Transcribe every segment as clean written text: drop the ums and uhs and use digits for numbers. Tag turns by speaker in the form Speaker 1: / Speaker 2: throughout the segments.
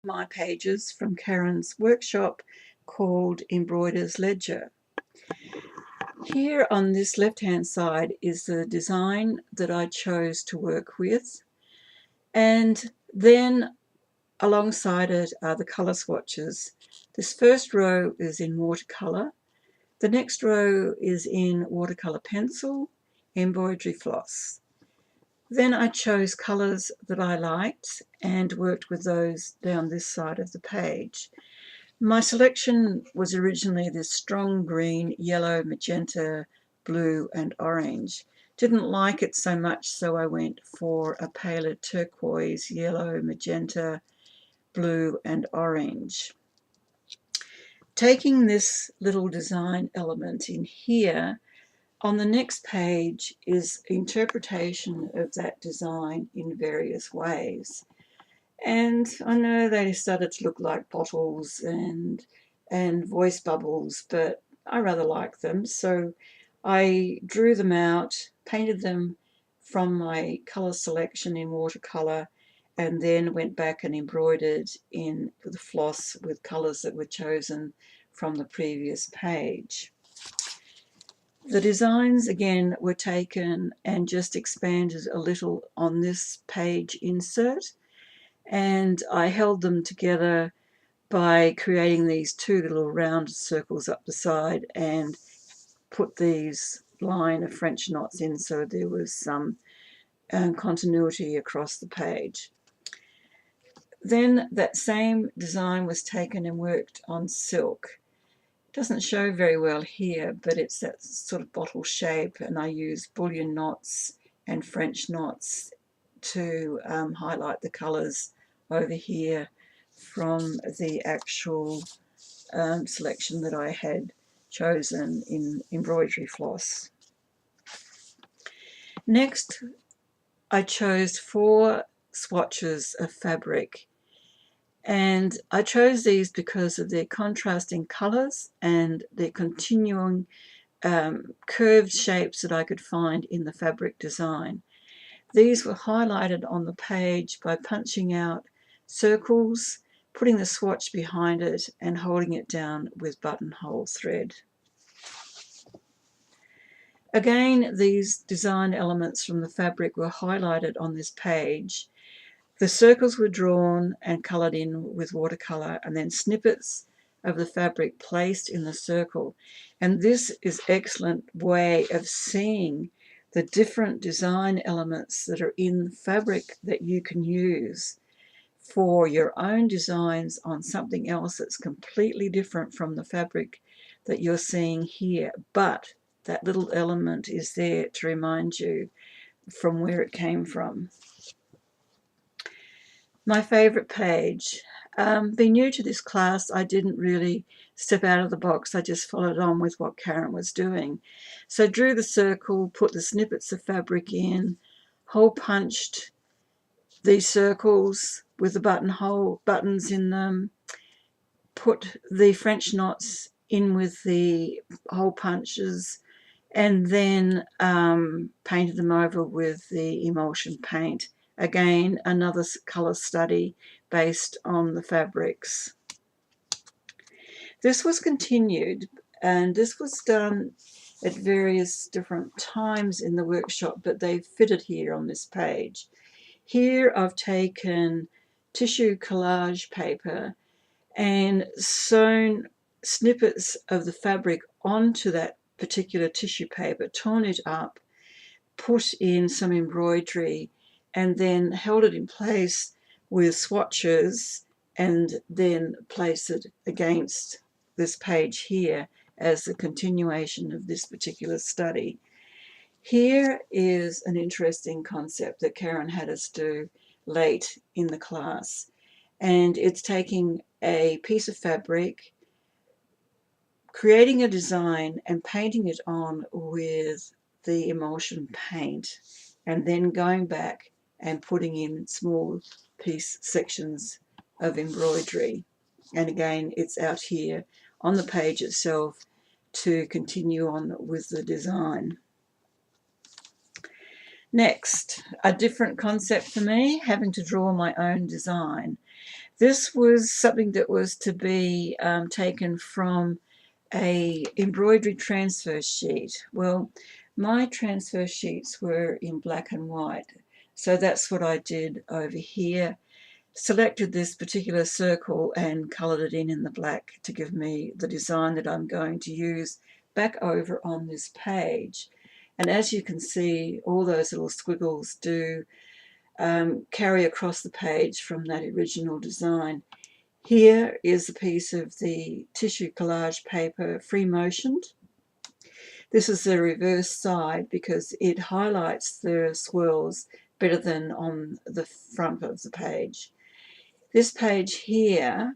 Speaker 1: My pages from Karen's workshop called Embroiders Ledger. Here on this left-hand side is the design that I chose to work with, and then alongside it are the colour swatches. This first row is in watercolour, the next row is in watercolour pencil, embroidery floss. Then I chose colours that I liked and worked with those down this side of the page. My selection was originally this strong green, yellow, magenta, blue and orange. Didn't like it so much, so I went for a paler turquoise, yellow, magenta, blue and orange. Taking this little design element in here, on the next page is interpretation of that design in various ways. And I know they started to look like bottles and voice bubbles, but I rather like them. So I drew them out, painted them from my colour selection in watercolour, and then went back and embroidered in with floss with colours that were chosen from the previous page. The designs again were taken and just expanded a little on this page insert, and I held them together by creating these two little round circles up the side and put these line of French knots in so there was some continuity across the page. Then that same design was taken and worked on silk. Doesn't show very well here, but it's that sort of bottle shape, and I use bullion knots and French knots to highlight the colours over here from the actual selection that I had chosen in embroidery floss. Next, I chose 4 swatches of fabric, and I chose these because of their contrasting colours and their continuing curved shapes that I could find in the fabric design. These were highlighted on the page by punching out circles, putting the swatch behind it and holding it down with buttonhole thread. Again, these design elements from the fabric were highlighted on this page. The circles were drawn and coloured in with watercolour, and then snippets of the fabric placed in the circle. And this is an excellent way of seeing the different design elements that are in fabric that you can use for your own designs on something else that's completely different from the fabric that you're seeing here. But that little element is there to remind you from where it came from. My favourite page. Being new to this class, I didn't really step out of the box. I just followed on with what Karen was doing. So drew the circle, put the snippets of fabric in, hole punched these circles with the buttons in them, put the French knots in with the hole punches, and then painted them over with the emulsion paint. Again, another colour study based on the fabrics. This was continued, and this was done at various different times in the workshop, but they fitted here on this page. Here I've taken tissue collage paper and sewn snippets of the fabric onto that particular tissue paper, torn it up, put in some embroidery, and then held it in place with swatches and then place it against this page here as the continuation of this particular study. Here is an interesting concept that Karen had us do late in the class, and it's taking a piece of fabric, creating a design and painting it on with the emulsion paint, and then going back and putting in small piece sections of embroidery. And again, it's out here on the page itself to continue on with the design. Next, a different concept for me, having to draw my own design. This was something that was to be taken from a embroidery transfer sheet. Well, my transfer sheets were in black and white, so that's what I did over here. Selected this particular circle and coloured it in the black to give me the design that I'm going to use back over on this page. And as you can see, all those little squiggles do carry across the page from that original design. Here is a piece of the tissue collage paper, free motioned. This is the reverse side because it highlights the swirls better than on the front of the page. This page here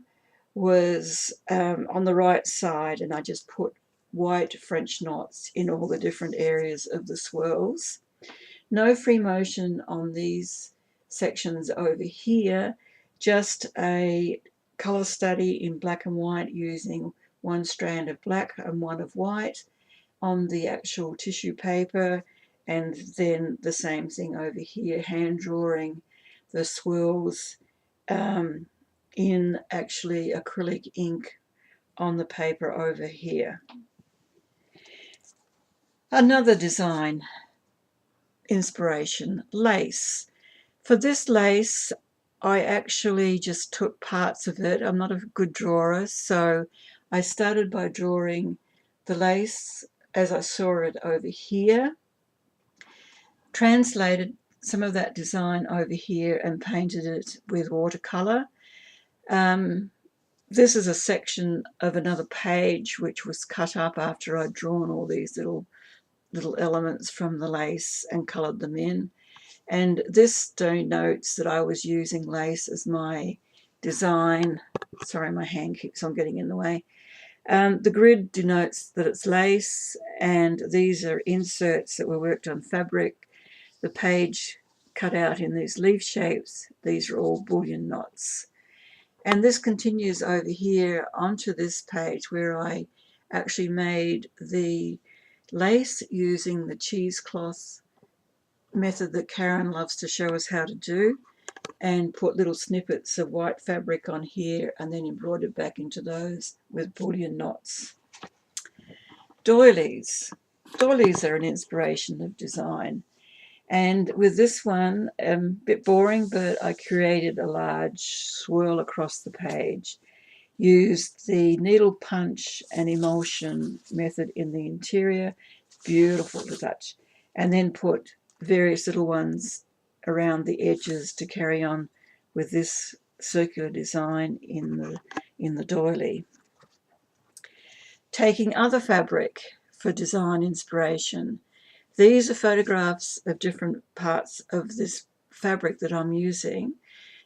Speaker 1: was on the right side, and I just put white French knots in all the different areas of the swirls. No free motion on these sections over here, just a colour study in black and white using one strand of black and one of white on the actual tissue paper, and then the same thing over here, hand drawing the swirls in actually acrylic ink on the paper over here. Another design inspiration, lace. For this lace, I actually just took parts of it. I'm not a good drawer, so I started by drawing the lace as I saw it over here, translated some of that design over here and painted it with watercolour. This is a section of another page which was cut up after I'd drawn all these little elements from the lace and coloured them in. And this denotes that I was using lace as my design. Sorry, my hand keeps on getting in the way. The grid denotes that it's lace, and these are inserts that were worked on fabric. The page cut out in these leaf shapes, these are all bullion knots. And this continues over here onto this page where I actually made the lace using the cheesecloth method that Karen loves to show us how to do, and put little snippets of white fabric on here and then embroidered back into those with bullion knots. Doilies. Doilies are an inspiration of design. And with this one, a bit boring, but I created a large swirl across the page. Used the needle punch and emulsion method in the interior, beautiful to touch, and then put various little ones around the edges to carry on with this circular design in the doily. Taking other fabric for design inspiration. These are photographs of different parts of this fabric that I'm using.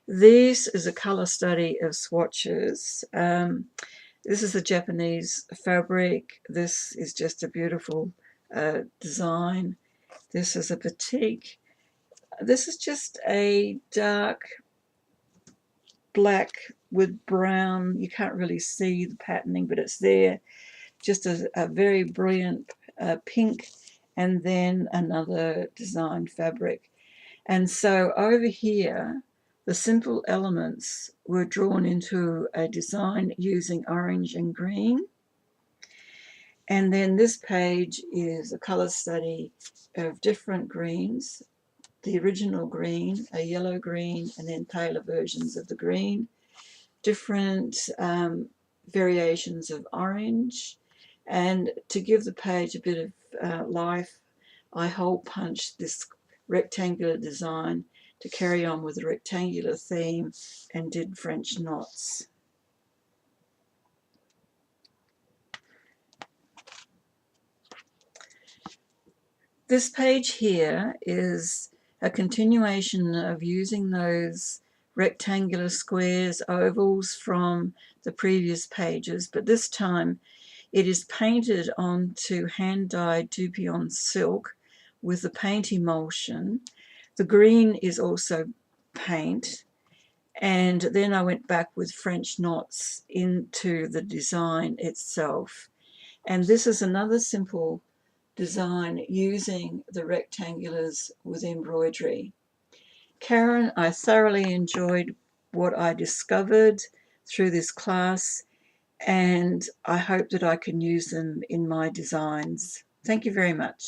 Speaker 1: This is a colour study of swatches. This is a Japanese fabric. This is just a beautiful design. This is a batik. This is just a dark black with brown. You can't really see the patterning, but it's there. Just a very brilliant pink, and then another design fabric. And so over here, the simple elements were drawn into a design using orange and green. And then this page is a colour study of different greens. The original green, a yellow green, and then paler versions of the green. Different variations of orange. And to give the page a bit of life, I hole punched this rectangular design to carry on with the rectangular theme and did French knots. This page here is a continuation of using those rectangular squares, ovals from the previous pages, but this time it is painted onto hand-dyed Dupion silk with the paint emulsion. The green is also paint, and then I went back with French knots into the design itself. And this is another simple design using the rectangulars with embroidery. Karen, I thoroughly enjoyed what I discovered through this class, and I hope that I can use them in my designs. Thank you very much.